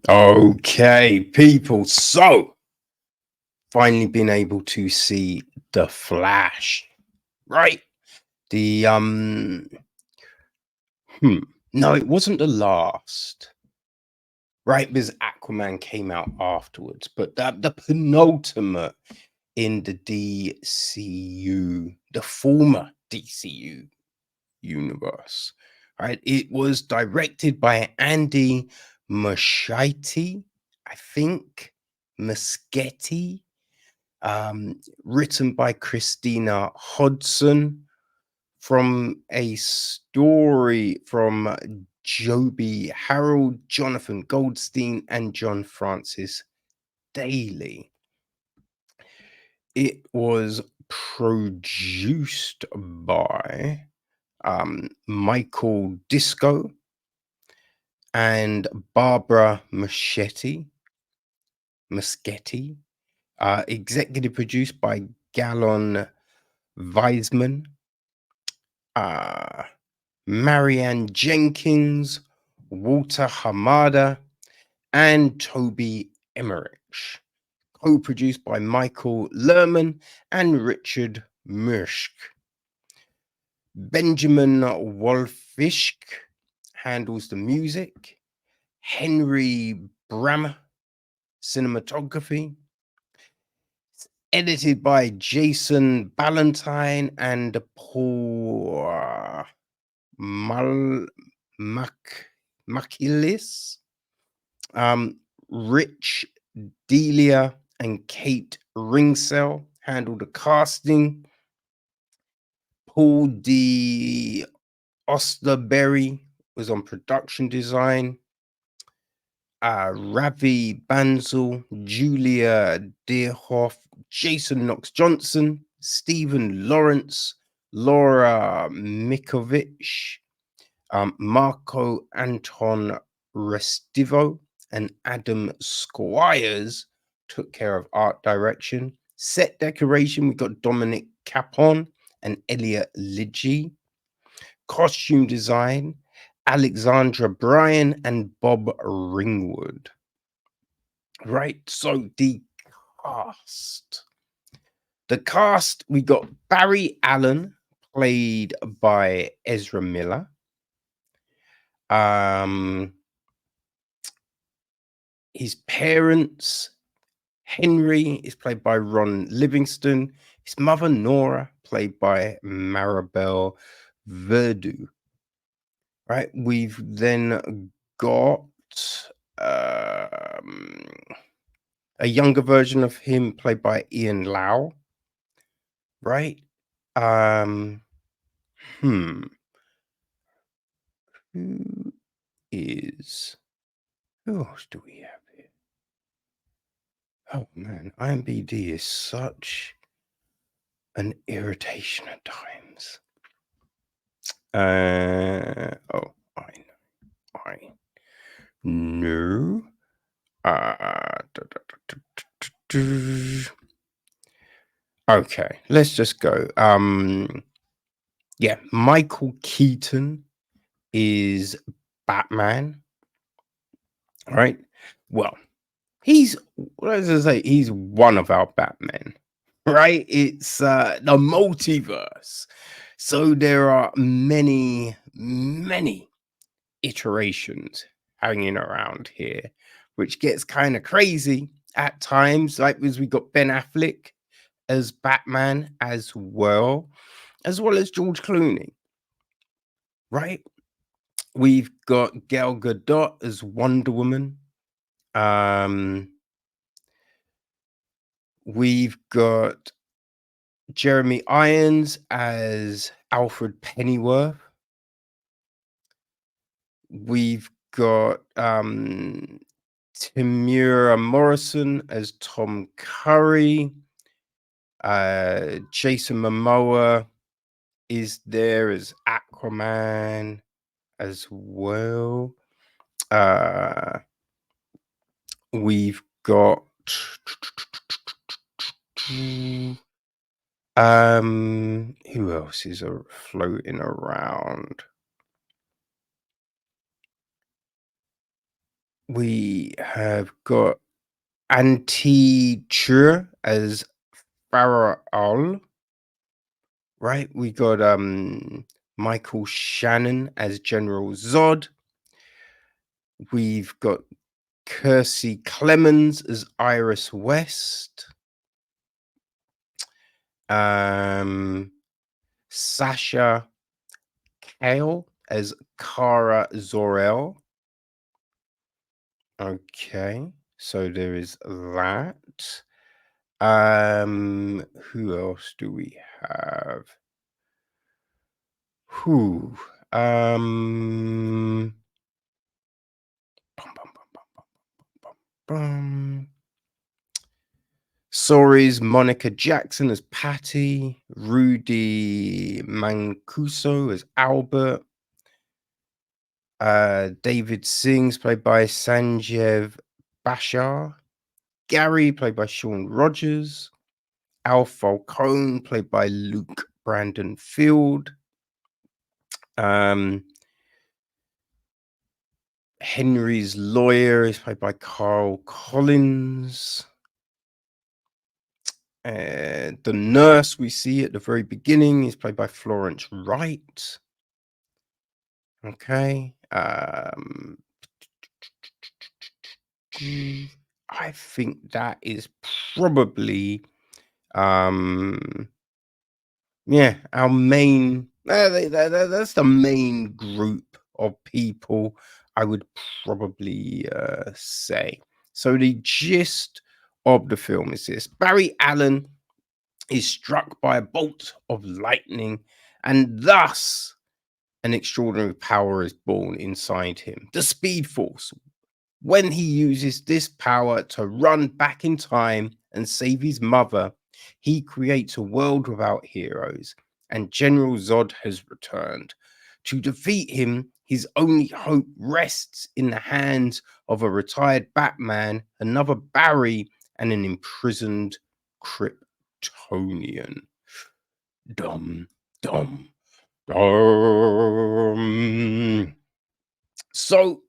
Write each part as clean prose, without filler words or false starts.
Okay, people. So, finally been able to see the Flash, right? The no, it wasn't the last, right? Because Aquaman came out afterwards, but the penultimate in the DCU, the former DCU universe, right? It was directed by Andy Muschietti, I think, Muschietti. Written by Christina Hodson from a story from Joby Harold, Jonathan Goldstein, and John Francis Daly. It was produced by Michael Disco and Barbara Muschietti. Executive produced by Gallon Weisman, Marianne Jenkins, Walter Hamada, and Toby Emmerich. Co-produced by Michael Lerman and Richard Mursch. Benjamin Wolfisch handles the music. Henry Brammer, cinematography. Edited by Jason Ballantyne and Paul Makilis. Rich Delia and Kate Ringsell handled the casting. Paul D. Osterberry was on production design. Ravi Banzel, Julia Deerhoff, Jason Knox Johnson, Stephen Lawrence, Laura Mikovich, Marco Anton Restivo, and Adam Squires took care of art direction. Set decoration, we got Dominic Capon and Elliot Lidgy. Costume design, Alexandra Bryan and Bob Ringwood. Right, so the cast, we got Barry Allen, played by Ezra Miller. His parents, Henry, is played by Ron Livingston. His mother, Nora, played by Maribel Verdú. Right, we've then got a younger version of him played by Ian Lau. Right? Who else do we have here? Oh man, IMBD is such an irritation at times. I know. Okay, let's just go. Yeah, Michael Keaton is Batman. All right. Well, he's, what does I say? He's one of our Batmen, right? It's the multiverse. So there are many iterations hanging around here, which gets kind of crazy at times. Like, as we got Ben Affleck as Batman as well as George Clooney, right? We've got Gal Gadot as Wonder Woman. We've got Jeremy Irons as Alfred Pennyworth. We've got Tamura Morrison as Tom Curry. Jason Momoa is there as Aquaman as well. We've got who else is floating around? We have got Anti Chur as Farrell, right? We got Michael Shannon as General Zod. We've got Kirstie Clemens as Iris West. Sasha Calle as Kara Zor-El. Okay, so there is that. Who else do we have? Who? Bum, bum, bum, bum, bum, bum. Sorry's Monica Jackson as Patty, Rudy Mancuso as Albert, David Sings played by Sanjeev Bashar, Gary played by Sean Rogers, Al Falcone played by Luke Brandon Field, Henry's lawyer is played by Carl Collins. The nurse we see at the very beginning is played by Florence Wright. Okay. I think that is probably yeah, our main that's the main group of people I would probably say. So the gist of the film is this: Barry Allen is struck by a bolt of lightning, and thus an extraordinary power is born inside him, the Speed Force. When he uses this power to run back in time and save his mother, he creates a world without heroes, and General Zod has returned. To defeat him, his only hope rests in the hands of a retired Batman, another Barry, and an imprisoned Kryptonian. Dum, dum, dum. So,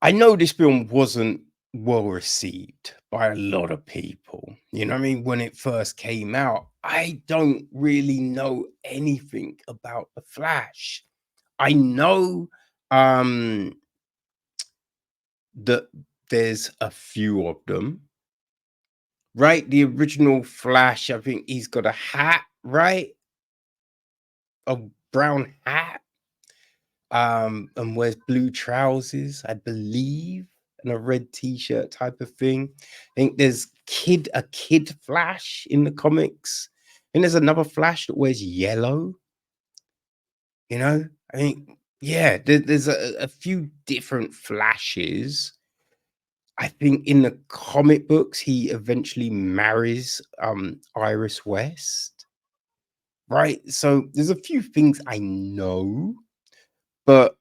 I know this film wasn't well received by a lot of people. You know what I mean? When it first came out, I don't really know anything about The Flash. I know that there's a few of them, right? The original Flash, I think he's got a hat, right? A brown hat. And wears blue trousers, I believe, and a red t-shirt type of thing. I think there's a kid Flash in the comics, and there's another Flash that wears yellow. You know, I think yeah, there's a few different Flashes. I think in the comic books he eventually marries Iris West, right? So there's a few things I know, but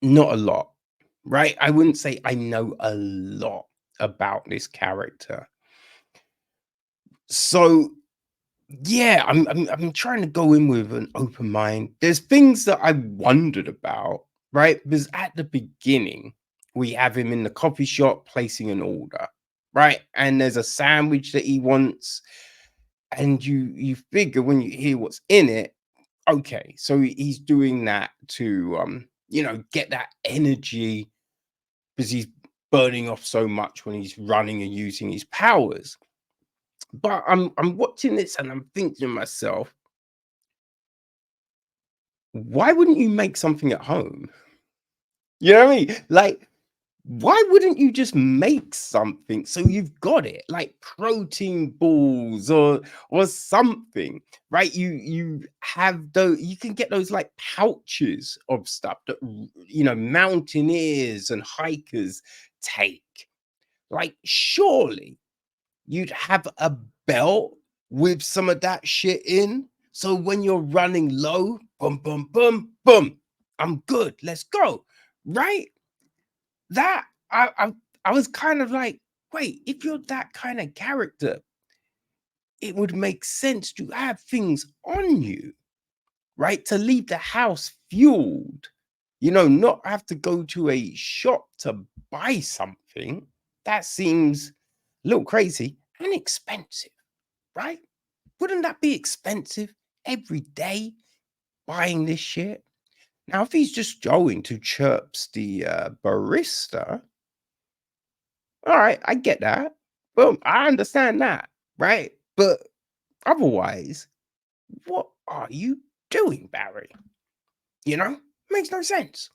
not a lot, right? I wouldn't say I know a lot about this character. So yeah, I'm trying to go in with an open mind. There's things that I wondered about, right? Because at the beginning, we have him in the coffee shop placing an order, right? And there's a sandwich that he wants, and you figure when you hear what's in it, okay, so he's doing that to get that energy because he's burning off so much when he's running and using his powers. But I'm watching this and I'm thinking to myself, why wouldn't you make something at home? You know what I mean? Like, why wouldn't you just make something so you've got it, like protein balls or something, right? You have those, you can get those like pouches of stuff that mountaineers and hikers take. Like, surely you'd have a belt with some of that shit in. So when you're running low, boom, boom, boom, boom, I'm good. Let's go. Right? That I was kind of like, wait, if you're that kind of character, it would make sense to have things on you, right? To leave the house fueled, not have to go to a shop to buy something. That seems a little crazy and expensive, right? Wouldn't that be expensive every day buying this shit? Now, if he's just going to chirps the barista, all right, I get that. Well, I understand that, right? But otherwise, what are you doing, Barry? Makes no sense.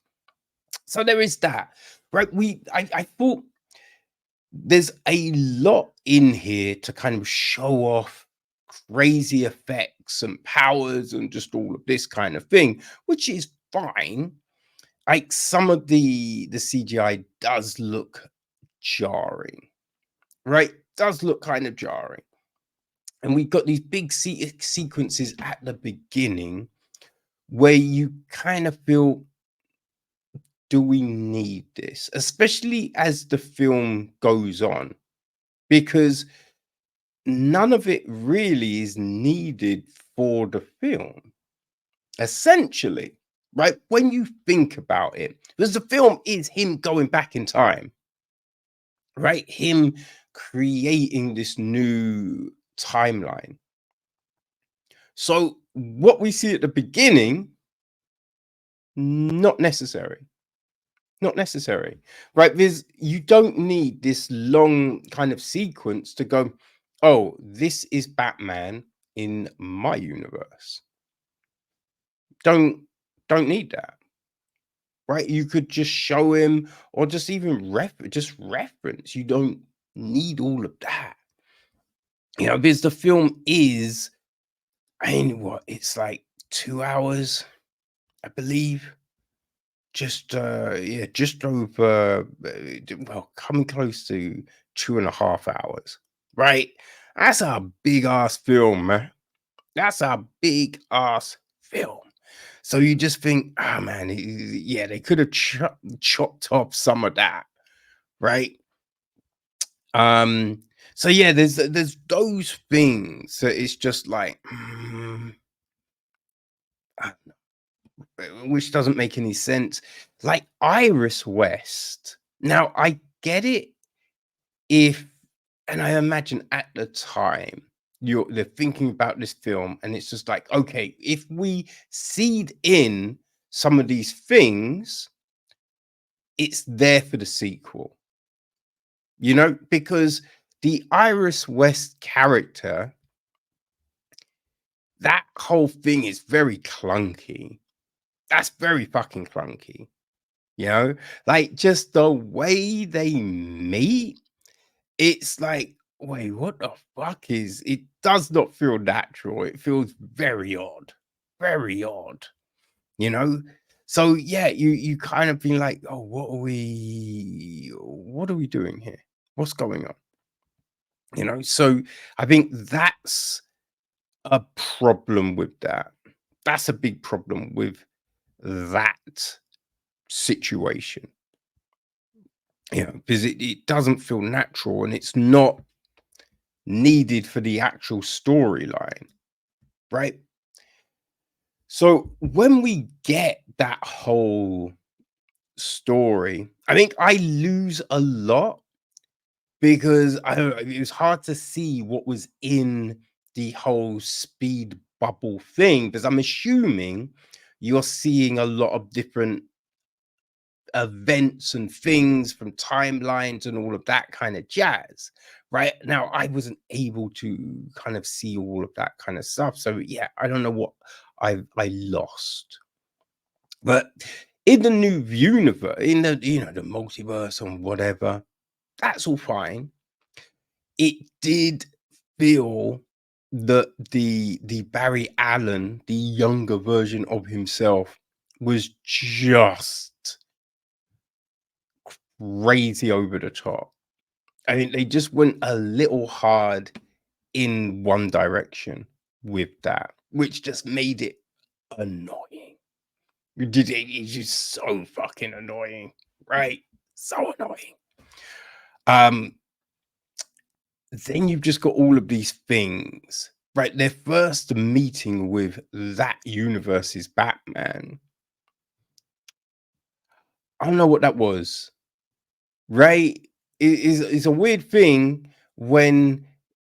So there is that, right? I thought there's a lot in here to kind of show off crazy effects and powers and just all of this kind of thing, which is fine. Like some of the CGI does look jarring, right? Does look kind of jarring. And we've got these big sequences at the beginning where you kind of feel, do we need this? Especially as the film goes on, because none of it really is needed for the film, essentially, right? When you think about it, because the film is him going back in time, right? Him creating this new timeline. So what we see at the beginning, not necessary. Not necessary, right? You don't need this long kind of sequence to go, oh, this is Batman in my universe. Don't need that, right? You could just show him, or just even reference. You don't need all of that, because the film is, it's like 2 hours, I believe. Just over, coming close to 2.5 hours, right? That's a big ass film, man. That's a big ass film. So you just think, oh man, yeah, they could have chopped off some of that, right? So yeah, there's those things that it's just like, which doesn't make any sense. Like Iris West. Now I get it and I imagine at the time they're thinking about this film, and it's just like, okay, if we seed in some of these things, it's there for the sequel, because the Iris West character, that whole thing is very clunky. That's very fucking clunky. Like just the way they meet, it's like, wait, what the fuck it does not feel natural. It feels very odd, very odd, So yeah, you kind of been like, oh, what are we doing here? What's going on? So I think that's a problem with that. That's a big problem with that situation. Because it doesn't feel natural, and it's not needed for the actual storyline, right? So when we get that whole story, I think I lose a lot, because it was hard to see what was in the whole speed bubble thing, because I'm assuming you're seeing a lot of different events and things from timelines and all of that kind of jazz. Right now, I wasn't able to kind of see all of that kind of stuff. So yeah, I don't know what I lost. But in the new universe, in the the multiverse and whatever, that's all fine. It did feel that the Barry Allen, the younger version of himself, was just crazy over the top. I mean, they just went a little hard in one direction with that, which just made it annoying. It's just so fucking annoying, right? So annoying. Then you've just got all of these things, right? Their first meeting with that universe's Batman. I don't know what that was, right? It's a weird thing when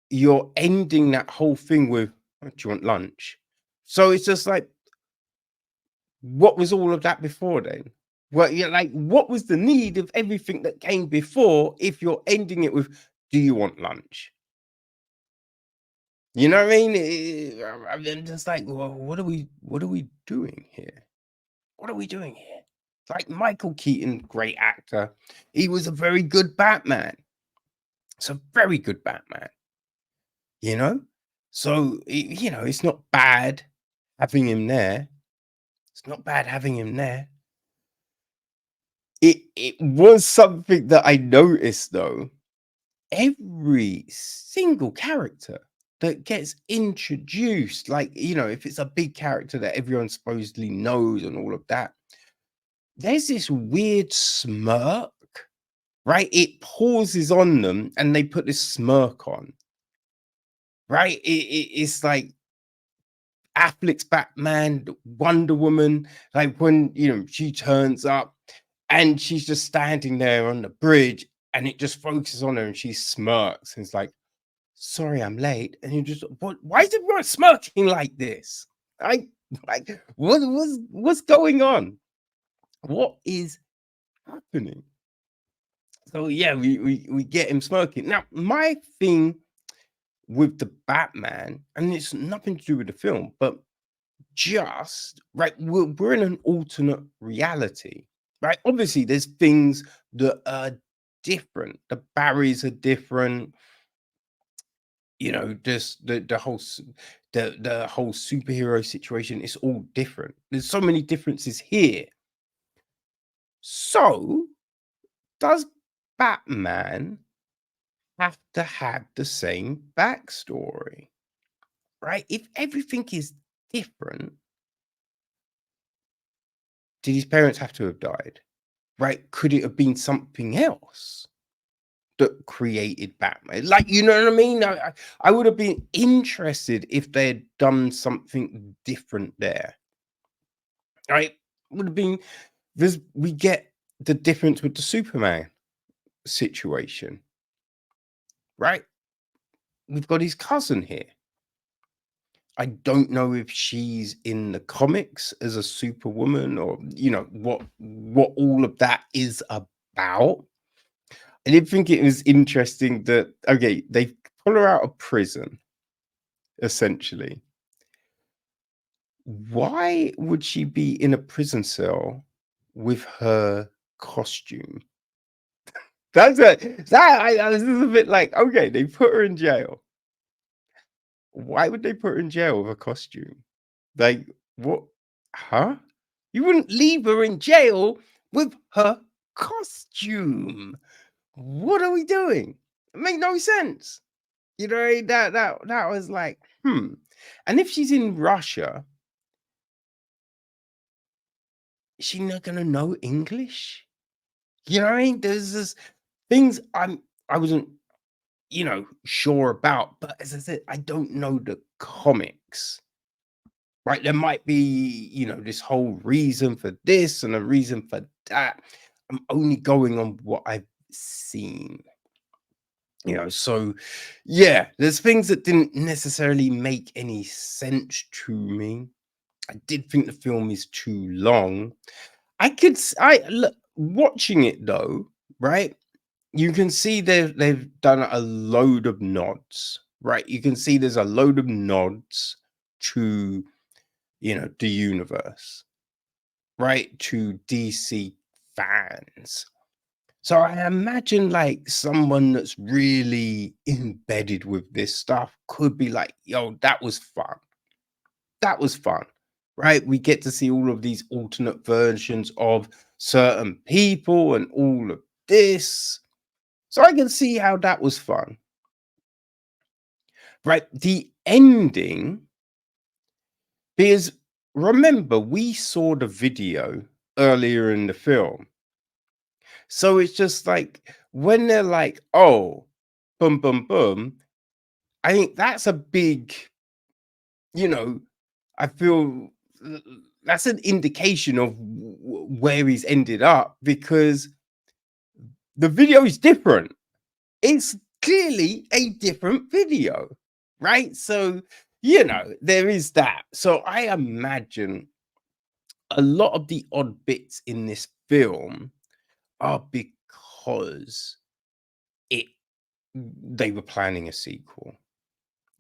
you're ending that whole thing with, "Oh, do you want lunch?" So it's just like, what was all of that before then? Well, yeah, like, what was the need of everything that came before if you're ending it with, "Do you want lunch?" You know what I mean? I'm just like, well, what are we doing here? What are we doing here? Like Michael Keaton, great actor. He was a very good Batman. It's a very good Batman, you know? So, it's not bad having him there. It's not bad having him there. It was something that I noticed though. Every single character that gets introduced, like, if it's a big character that everyone supposedly knows and all of that, there's this weird smirk, right? It pauses on them and they put this smirk on, right? It's like Affleck's Batman, Wonder Woman, like when, she turns up and she's just standing there on the bridge and it just focuses on her and she smirks and it's like, sorry, I'm late. And you just, what? Why is everyone smirking like this? I like, what's going on? What is happening? So yeah, we get him smirking. Now, my thing with the Batman, and it's nothing to do with the film, but just right, we're in an alternate reality, right? Obviously, there's things that are different. The barriers are different. Just the whole superhero situation is all different. There's so many differences here. So, does Batman have to have the same backstory, right? If everything is different, did his parents have to have died, right? Could it have been something else that created Batman? Like, you know what I mean? I would have been interested if they had done something different there, right? Would have been, we get the difference with the Superman situation, right? We've got his cousin here. I don't know if she's in the comics as a superwoman or what all of that is about. I did think it was interesting that okay, they pull her out of prison essentially. Why would she be in a prison cell with her costume? I was just a bit like, okay, they put her in jail. Why would they put her in jail with a costume? Like, what? Huh? You wouldn't leave her in jail with her costume. What are we doing? It made no sense. That was like, hmm. And if she's in Russia, is she not gonna know English? You know what I mean? There's this things I wasn't, sure about. But as I said, I don't know the comics. Right? There might be, this whole reason for this and a reason for that. I'm only going on what I've seen. So yeah, there's things that didn't necessarily make any sense to me. I did think the film is too long. I look watching it though, right? You can see they've done a load of nods, right? You can see there's a load of nods to the universe, right? To DC fans. So I imagine like someone that's really embedded with this stuff could be like, yo, that was fun. That was fun, right? We get to see all of these alternate versions of certain people and all of this. So I can see how that was fun, right? The ending, because remember, we saw the video earlier in the film. So it's just like when they're like, oh, boom, boom, boom. I think that's a big, you know, I feel that's an indication of where he's ended up, because the video is different. It's clearly a different video, right? So, there is that. So I imagine a lot of the odd bits in this film are because it they were planning a sequel,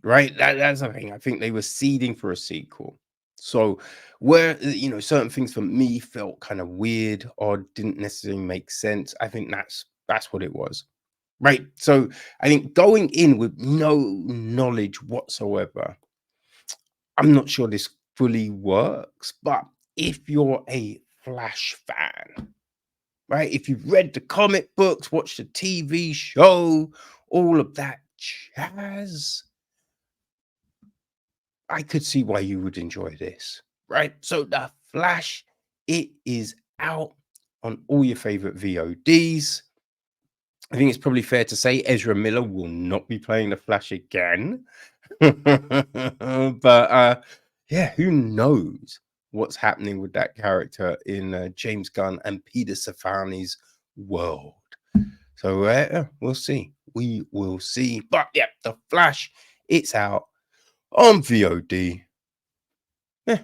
right? That's the thing. I think they were seeding for a sequel. So where certain things for me felt kind of weird or didn't necessarily make sense, I think that's what it was. Right. So I think going in with no knowledge whatsoever, I'm not sure this fully works. But if you're a Flash fan, right? If you've read the comic books, watched the TV show, all of that jazz, I could see why you would enjoy this, right? So the Flash, it is out on all your favorite VODs. I think it's probably fair to say Ezra Miller will not be playing the Flash again. But yeah, who knows what's happening with that character in James Gunn and Peter Safani's world. So we'll see. We will see. But yeah, the Flash, it's out on VOD. Yeah,